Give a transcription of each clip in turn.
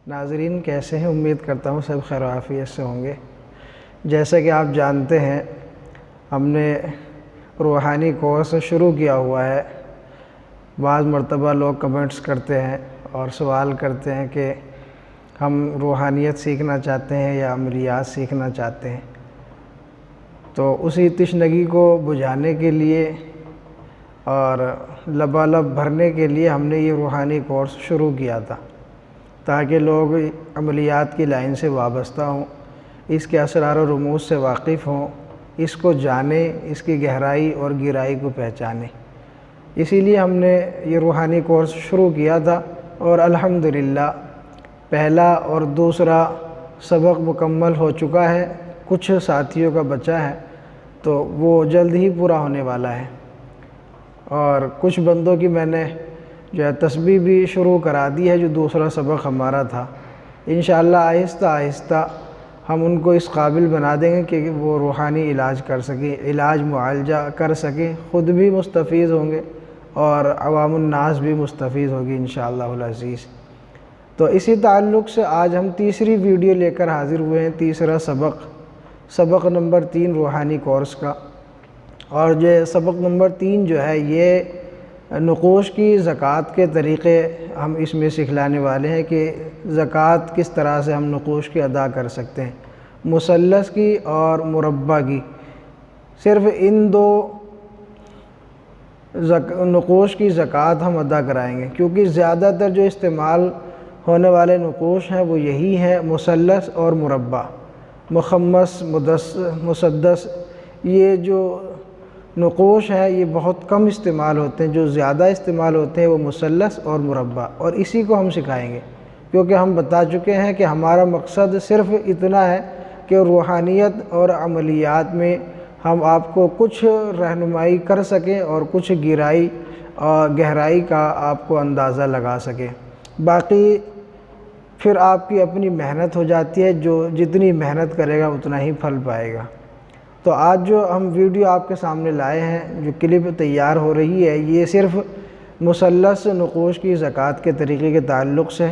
ناظرین کیسے ہیں؟ امید کرتا ہوں سب خیر و عافیت سے ہوں گے۔ جیسا کہ آپ جانتے ہیں ہم نے روحانی کورس شروع کیا ہوا ہے۔ بعض مرتبہ لوگ کمنٹس کرتے ہیں اور سوال کرتے ہیں کہ ہم روحانیت سیکھنا چاہتے ہیں یا عملیات سیکھنا چاہتے ہیں، تو اسی تشنگی کو بجھانے کے لیے اور لبالب بھرنے کے لیے ہم نے یہ روحانی کورس شروع کیا تھا، تاکہ لوگ عملیات کی لائن سے وابستہ ہوں، اس کے اسرار و رموز سے واقف ہوں، اس کو جانیں، اس کی گہرائی اور گہرائی کو پہچانیں۔ اسی لیے ہم نے یہ روحانی کورس شروع کیا تھا اور الحمدللہ پہلا اور دوسرا سبق مکمل ہو چکا ہے۔ کچھ ساتھیوں کا بچا ہے تو وہ جلد ہی پورا ہونے والا ہے، اور کچھ بندوں کی میں نے جو ہے تسبیح بھی شروع کرا دی ہے جو دوسرا سبق ہمارا تھا۔ انشاءاللہ آہستہ آہستہ ہم ان کو اس قابل بنا دیں گے کہ وہ روحانی علاج کر سکیں، علاج معالجہ کر سکیں، خود بھی مستفید ہوں گے اور عوام الناس بھی مستفید ہوگی انشاءاللہ العزیز۔ تو اسی تعلق سے آج ہم تیسری ویڈیو لے کر حاضر ہوئے ہیں، تیسرا سبق نمبر 3 روحانی کورس کا۔ اور یہ سبق نمبر 3 جو ہے یہ نقوش کی زکوٰۃ کے طریقے ہم اس میں سکھلانے والے ہیں کہ زکوٰۃ کس طرح سے ہم نقوش کی ادا کر سکتے ہیں، مثلث کی اور مربع کی۔ صرف ان دو نقوش کی زکوٰۃ ہم ادا کرائیں گے، کیونکہ زیادہ تر جو استعمال ہونے والے نقوش ہیں وہ یہی ہیں، مثلث اور مربع، مخمس، مسدس۔ یہ جو نقوش ہیں یہ بہت کم استعمال ہوتے ہیں، جو زیادہ استعمال ہوتے ہیں وہ مثلث اور مربع، اور اسی کو ہم سکھائیں گے، کیونکہ ہم بتا چکے ہیں کہ ہمارا مقصد صرف اتنا ہے کہ روحانیت اور عملیات میں ہم آپ کو کچھ رہنمائی کر سکیں اور کچھ گہرائی کا آپ کو اندازہ لگا سکیں۔ باقی پھر آپ کی اپنی محنت ہو جاتی ہے، جو جتنی محنت کرے گا اتنا ہی پھل پائے گا۔ تو آج جو ہم ویڈیو آپ کے سامنے لائے ہیں، جو کلپ تیار ہو رہی ہے، یہ صرف مثلث نقوش کی زکوٰۃ کے طریقے کے تعلق سے۔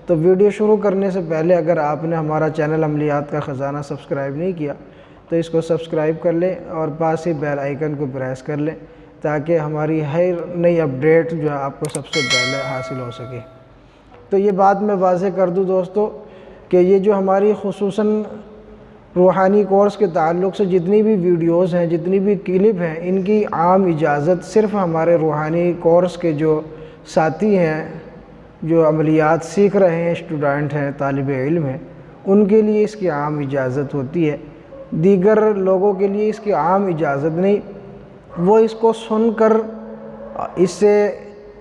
تو ویڈیو شروع کرنے سے پہلے اگر آپ نے ہمارا چینل عملیات کا خزانہ سبسکرائب نہیں کیا تو اس کو سبسکرائب کر لیں اور پاس ہی بیل آئیکن کو پریس کر لیں، تاکہ ہماری ہر نئی اپڈیٹ جو ہے آپ کو سب سے پہلے حاصل ہو سکے۔ تو یہ بات میں واضح کر دوں دوستو کہ یہ جو ہماری خصوصاً روحانی کورس کے تعلق سے جتنی بھی ویڈیوز ہیں، جتنی بھی کلپ ہیں، ان کی عام اجازت صرف ہمارے روحانی کورس کے جو ساتھی ہیں، جو عملیات سیکھ رہے ہیں، اسٹوڈنٹ ہیں، طالب علم ہیں، ان کے لیے اس کی عام اجازت ہوتی ہے۔ دیگر لوگوں کے لیے اس کی عام اجازت نہیں، وہ اس کو سن کر اس سے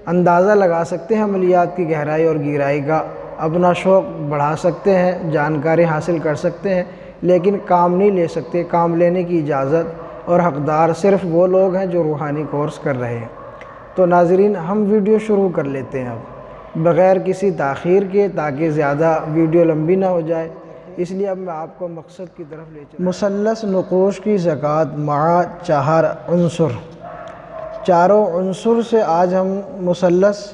اندازہ لگا سکتے ہیں عملیات کی گہرائی اور گہرائی کا، اپنا شوق بڑھا سکتے ہیں، جانکاری حاصل کر سکتے ہیں، لیکن کام نہیں لے سکتے۔ کام لینے کی اجازت اور حقدار صرف وہ لوگ ہیں جو روحانی کورس کر رہے ہیں۔ تو ناظرین ہم ویڈیو شروع کر لیتے ہیں اب بغیر کسی تاخیر کے، تاکہ زیادہ ویڈیو لمبی نہ ہو جائے، اس لیے اب میں آپ کو مقصد کی طرف لے چلوں۔ مثلث نقوش کی زکوٰۃ مع 4 عنصر، چاروں عنصر سے آج ہم مثلث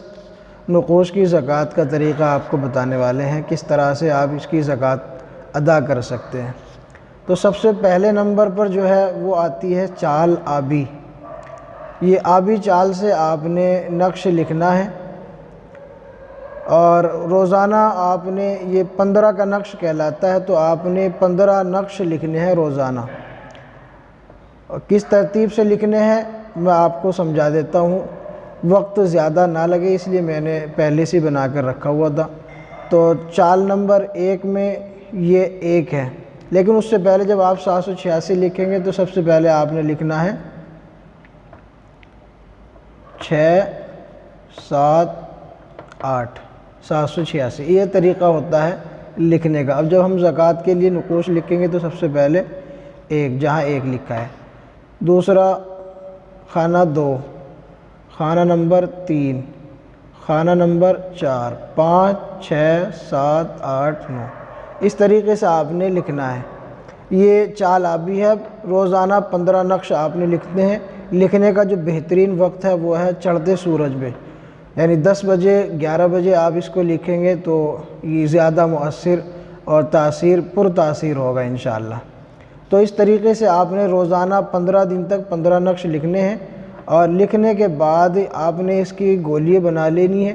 نقوش کی زکوٰۃ کا طریقہ آپ کو بتانے والے ہیں، کس طرح سے آپ اس کی زکوٰۃ ادا کر سکتے ہیں۔ تو سب سے پہلے نمبر پر جو ہے وہ آتی ہے چال آبی۔ یہ آبی چال سے آپ نے نقش لکھنا ہے، اور روزانہ آپ نے یہ 15 کا نقش کہلاتا ہے، تو آپ نے 15 نقش لکھنے ہیں روزانہ۔ اور کس ترتیب سے لکھنے ہیں میں آپ کو سمجھا دیتا ہوں، وقت زیادہ نہ لگے اس لیے میں نے پہلے سے بنا کر رکھا ہوا تھا۔ تو چال نمبر 1 میں یہ 1 ہے، لیکن اس سے پہلے جب آپ 786 لکھیں گے تو سب سے پہلے آپ نے لکھنا ہے 6 7 8 786۔ یہ طریقہ ہوتا ہے لکھنے کا۔ اب جب ہم زکوٰۃ کے لیے نقوش لکھیں گے تو سب سے پہلے 1 جہاں 1 لکھا ہے، دوسرا خانہ 2، خانہ نمبر 3، خانہ نمبر 4، 5 6 7 8 9، اس طریقے سے آپ نے لکھنا ہے۔ یہ چال آبی ہے، روزانہ 15 نقش آپ نے لکھتے ہیں۔ لکھنے کا جو بہترین وقت ہے وہ ہے چڑھتے سورج میں، یعنی 10 بجے 11 بجے آپ اس کو لکھیں گے تو یہ زیادہ مؤثر اور پر تاثیر ہوگا انشاءاللہ۔ تو اس طریقے سے آپ نے روزانہ 15 دن تک 15 نقش لکھنے ہیں، اور لکھنے کے بعد آپ نے اس کی گولیاں بنا لینی ہے۔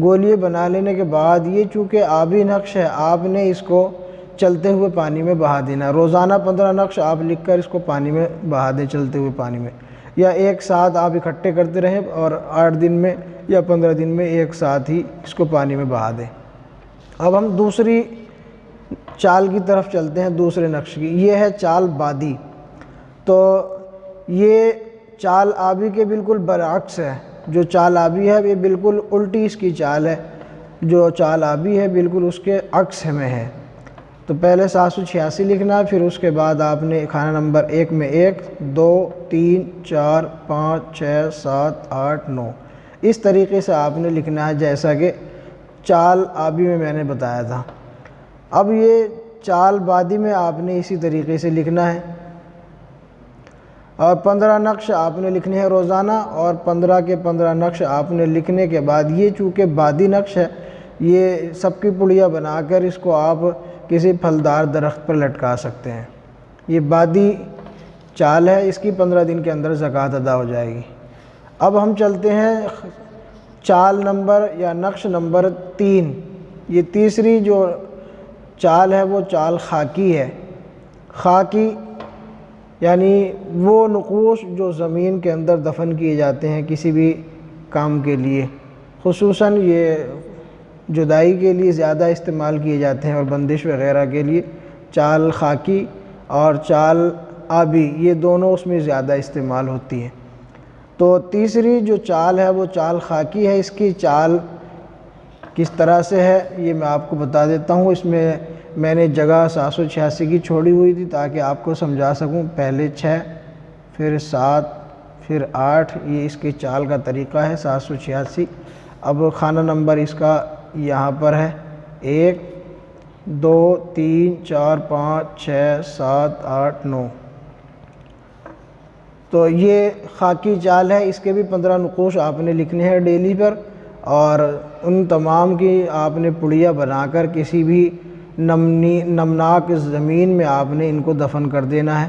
گولیاں بنا لینے کے بعد یہ چونکہ آبی نقش ہے، آپ نے اس کو چلتے ہوئے پانی میں بہا دینا۔ روزانہ 15 نقش آپ لکھ کر اس کو پانی میں بہا دیں، چلتے ہوئے پانی میں، یا ایک ساتھ آپ اکٹھے کرتے رہیں اور 8 دن میں یا 15 دن میں ایک ساتھ ہی اس کو پانی میں بہا دیں۔ اب ہم دوسری چال کی طرف چلتے ہیں، دوسرے نقش کی۔ یہ ہے چال بادی۔ تو یہ چال آبی کے بالکل برعکس ہے۔ جو چال آبی ہے یہ بالکل الٹی اس کی چال ہے، جو چال آبی ہے بالکل اس کے عکس میں ہے۔ تو پہلے 786 لکھنا ہے، پھر اس کے بعد آپ نے خانہ نمبر 1 میں 1 2 3 4 5 6 7 8 9 اس طریقے سے آپ نے لکھنا ہے، جیسا کہ چال آبی میں نے بتایا تھا۔ اب یہ چال بادی میں آپ نے اسی طریقے سے لکھنا ہے، اور 15 نقش آپ نے لکھنے ہیں روزانہ، اور 15 کے 15 نقش آپ نے لکھنے کے بعد یہ چونکہ بادی نقش ہے، یہ سب کی پڑیاں بنا کر اس کو آپ کسی پھلدار درخت پر لٹکا سکتے ہیں۔ یہ بادی چال ہے، اس کی 15 دن کے اندر زکوٰۃ ادا ہو جائے گی۔ اب ہم چلتے ہیں چال نمبر یا نقش نمبر 3۔ یہ تیسری جو چال ہے وہ چال خاکی ہے۔ خاکی یعنی وہ نقوش جو زمین کے اندر دفن کیے جاتے ہیں کسی بھی کام کے لیے، خصوصاً یہ جدائی کے لیے زیادہ استعمال کیے جاتے ہیں اور بندش وغیرہ کے لیے۔ چال خاکی اور چال آبی یہ دونوں اس میں زیادہ استعمال ہوتی ہیں۔ تو تیسری جو چال ہے وہ چال خاکی ہے۔ اس کی چال کس طرح سے ہے یہ میں آپ کو بتا دیتا ہوں۔ اس میں نے جگہ 786 کی چھوڑی ہوئی تھی تاکہ آپ کو سمجھا سکوں۔ پہلے 6 پھر 7 پھر 8، یہ اس کی چال کا طریقہ ہے 786۔ اب خانہ نمبر اس کا یہاں پر ہے 1 2 3 4 5 6 7 8 9۔ تو یہ خاکی چال ہے، اس کے بھی 15 نقوش آپ نے لکھنے ہیں ڈیلی پر، اور ان تمام کی آپ نے پڑیاں بنا کر کسی بھی نمناک زمین میں آپ نے ان کو دفن کر دینا ہے۔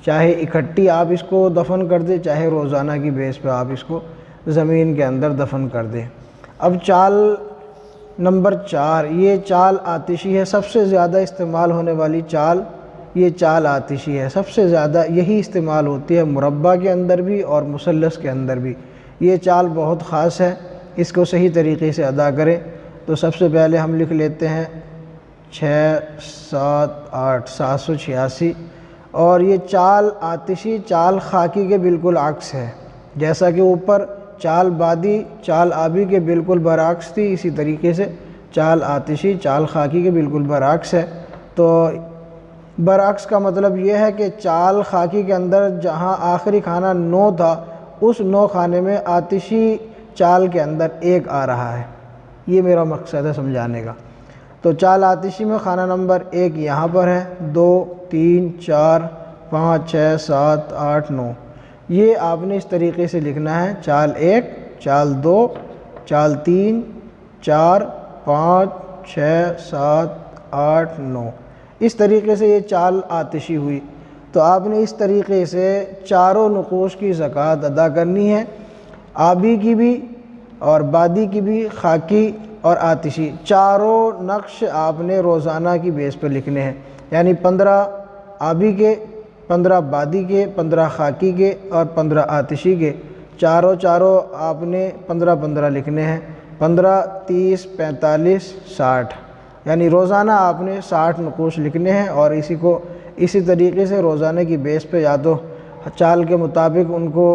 چاہے اکٹھی آپ اس کو دفن کر دیں، چاہے روزانہ کی بیس پہ آپ اس کو زمین کے اندر دفن کر دیں۔ اب چال نمبر 4، یہ چال آتشی ہے۔ سب سے زیادہ استعمال ہونے والی چال یہ چال آتشی ہے۔ سب سے زیادہ یہی استعمال ہوتی ہے مربع کے اندر بھی اور مثلث کے اندر بھی۔ یہ چال بہت خاص ہے، اس کو صحیح طریقے سے ادا کریں۔ تو سب سے پہلے ہم لکھ لیتے ہیں 6 7 8 786۔ اور یہ چال آتشی چال خاکی کے بالکل عکس ہے، جیسا کہ اوپر چال بادی چال آبی کے بالکل برعکس تھی، اسی طریقے سے چال آتشی چال خاکی کے بالکل برعکس ہے۔ تو برعکس کا مطلب یہ ہے کہ چال خاکی کے اندر جہاں آخری خانہ 9 تھا، اس 9 خانے میں آتشی چال کے اندر 1 آ رہا ہے۔ یہ میرا مقصد ہے سمجھانے کا۔ تو چال آتشی میں خانہ نمبر 1 یہاں پر ہے، 2 3 4 5 6 7 8 9۔ یہ آپ نے اس طریقے سے لکھنا ہے: چال 1 چال 2 چال 3 4 5 6 7 8 9۔ اس طریقے سے یہ چال آتشی ہوئی۔ تو آپ نے اس طریقے سے چاروں نقوش کی زکوٰۃ ادا کرنی ہے، آبی کی بھی اور بادی کی بھی، خاکی اور آتشی۔ چاروں نقش آپ نے روزانہ کی بیس پر لکھنے ہیں، یعنی 15 آبی کے، 15 بادی کے، 15 خاکی کے اور 15 آتشی کے، چاروں آپ نے 15 لکھنے ہیں۔ 15 30 45 60، یعنی روزانہ آپ نے 60 نقوش لکھنے ہیں، اور اسی طریقے سے روزانہ کی بیس پہ یا تو چال کے مطابق ان کو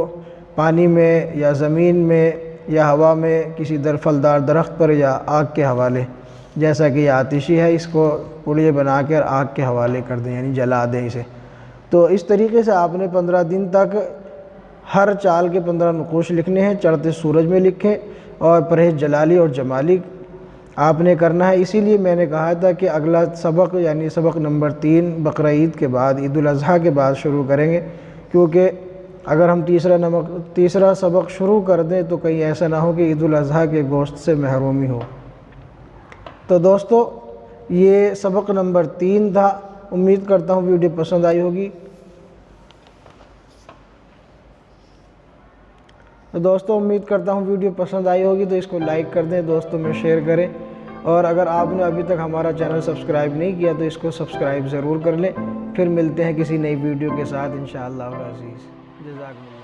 پانی میں یا زمین میں یا ہوا میں کسی پھلدار درخت پر یا آگ کے حوالے، جیسا کہ یہ آتشی ہے، اس کو پڑیے بنا کر آگ کے حوالے کر دیں، یعنی جلا دیں اسے۔ تو اس طریقے سے آپ نے 15 دن تک ہر چال کے 15 نقوش لکھنے ہیں، چڑھتے سورج میں لکھیں، اور پرہیز جلالی اور جمالی آپ نے کرنا ہے۔ اسی لیے میں نے کہا تھا کہ اگلا سبق یعنی سبق نمبر 3 بقرہ عید کے بعد، عید الاضحیٰ کے بعد شروع کریں گے، کیونکہ اگر ہم تیسرا سبق شروع کر دیں تو کہیں ایسا نہ ہو کہ عید الاضحیٰ کے گوشت سے محرومی ہو۔ تو دوستو یہ سبق نمبر 3 تھا، امید کرتا ہوں ویڈیو پسند آئی ہوگی۔ تو اس کو لائک کر دیں، دوستوں میں شیئر کریں، اور اگر آپ نے ابھی تک ہمارا چینل سبسکرائب نہیں کیا تو اس کو سبسکرائب ضرور کر لیں۔ پھر ملتے ہیں کسی نئی ویڈیو کے ساتھ انشاءاللہ العزیز۔ جزاکم اللہ۔